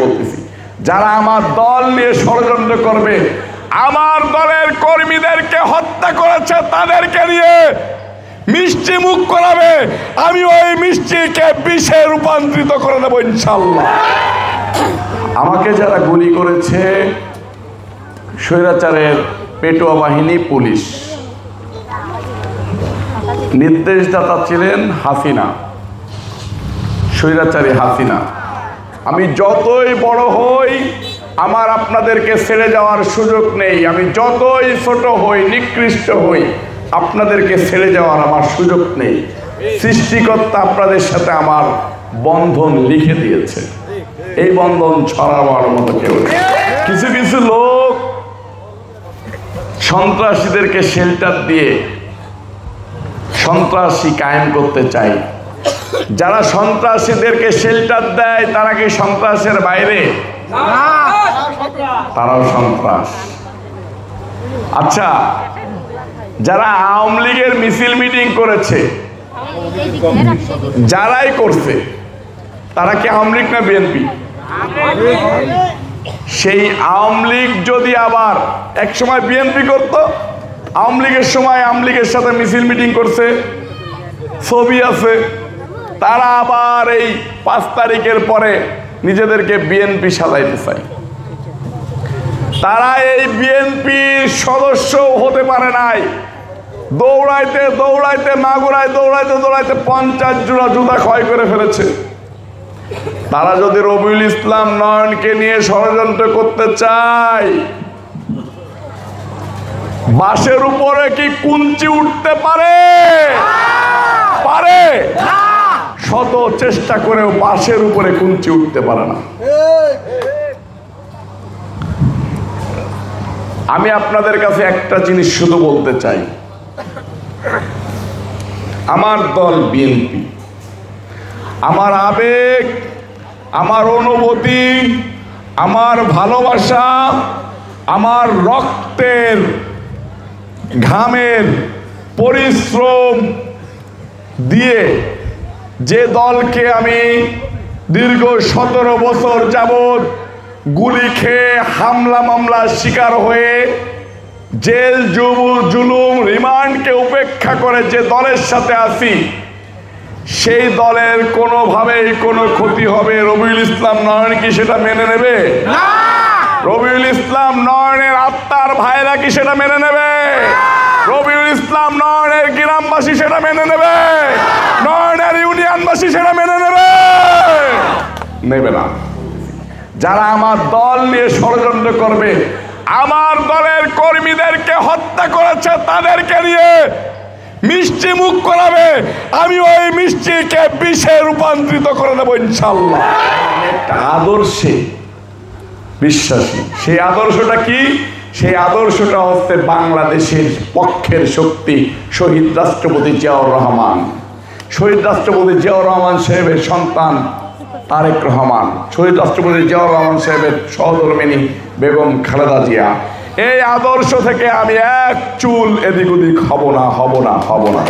বলতেছি, যারা আমার দল নিয়ে ষড়যন্ত্র করবে, আমার দলের কর্মীদেরকে হত্যা করেছে, তাদেরকে নিয়ে মিষ্টি মুখ করাবে, আমি ওই মিষ্টিকে বিষে রূপান্তরিত করে দেবো ইনশাল্লাহ। আমাকে যারা গুলি করেছে স্বৈরাচারের পেটোয়া বাহিনী, পুলিশ, নির্দেশদাতা ছিলেন হাসিনা, স্বৈরাচারী হাসিনা। আমি যতই বড় হই আমার আপনাদেরকে ছেড়ে যাওয়ার সুযোগ নেই, আমি যতই ছোট হই, নিকৃষ্ট হই, আপনাদেরকে ছেড়ে যাওয়ার আমার সুযোগ নেই। সৃষ্টিকর্তা আপনাদের সাথে আমার বন্ধন লিখে দিয়েছে, এই বন্ধন ছড়াবার মতো কেউ নেই। কিছু কিছু লোক সন্ত্রাসীদেরকে শেল্টার দিয়ে সন্ত্রাসী কায়েম করতে চায়। যারা সন্ত্রাসীদেরকে শেল্টার দেয় তারা কি সন্ত্রাসের বাইরে? তারাও সন্ত্রাস। আচ্ছা, যারা আওয়ামী লীগের মিছিল মিটিং করেছে, যারাই করছে, তারা কি আওয়ামী লীগ না বিএনপি? সেই আওয়ামী লীগ যদি আবার এক সময় বিএনপি করত, আওয়ামী লীগের সময় আওয়ামী লীগের সাথে মিছিল মিটিং করছে, ছবি আছে, তারা আবার এই 5 তারিখের পরে নিজেদেরকে বিএনপি সাজাইতে চায়। তারা এই বিএনপির সদস্য হতে পারে নাই, দৌড়াইতে দৌড়াইতে মাগুরায় দৌড়াইতে দৌড়াইতে 50 জোড়া জুতা ক্ষয় করে ফেলেছে। তারা যদি রবিউল ইসলাম নয়নকে নিয়ে ষড়যন্ত্র করতে চায়, বাঁশের উপরে কি কুঞ্চি উঠতে পারে? পারে? শত চেষ্টা করেও বাঁশের উপরে কুঞ্চি উঠতে পারে না। আমি আপনাদের কাছে একটা জিনিস শুধু বলতে চাই, আমার দল বিএনপি, আমার আবেগ, আমার অনুভূতি, আমার ভালোবাসা, আমার রক্তের ঘামের পরিশ্রম দিয়ে যে দলকে আমি দীর্ঘ 17 বছর যাবৎ গুলি খেয়ে হামলা মামলার শিকার হয়ে জেল জুলুম রিমান্ডকে উপেক্ষা করে যে দলের সাথে আছি, সেই দলের কোনোভাবেই কোনো ক্ষতি হবে রবিউল ইসলাম নয়ন কি সেটা মেনে নেবে? রবিউল ইসলাম নয়নের আত্মার ভাইরা কি সেটা মেনে নেবে? রবিউল ইসলাম নয়নের গ্রামবাসী সেটা মেনে নেবে? নয়নের ইউনিয়নবাসী সেটা মেনে নেবে? নেবে না। যারা আমার দল নিয়ে ষড়যন্ত্র করবে, আমার দলের কর্মীদেরকে হত্যা করেছে, তাদেরকে নিয়ে মিষ্টি মুখ করাবে, আমি ওই মিষ্টিকে বিষে রূপান্তরিত করে দেবো ইনশাল্লাহ। একটা আদর্শে বিশ্বাসী। সেই আদর্শটা কি? সেই আদর্শটা হচ্ছে বাংলাদেশের পক্ষের শক্তি শহীদ রাষ্ট্রপতি জিয়াউর রহমান। শহীদ রাষ্ট্রপতি জিয়াউর রহমান সাহেবের সন্তান তারেক রহমান, শহীদ রাষ্ট্রপতি জিয়াউর রহমান সাহেবের সহধর্মিণী বেগম খালেদা জিয়া। এই আদর্শ থেকে আমি এক চুল এদিক ওদিক হব না।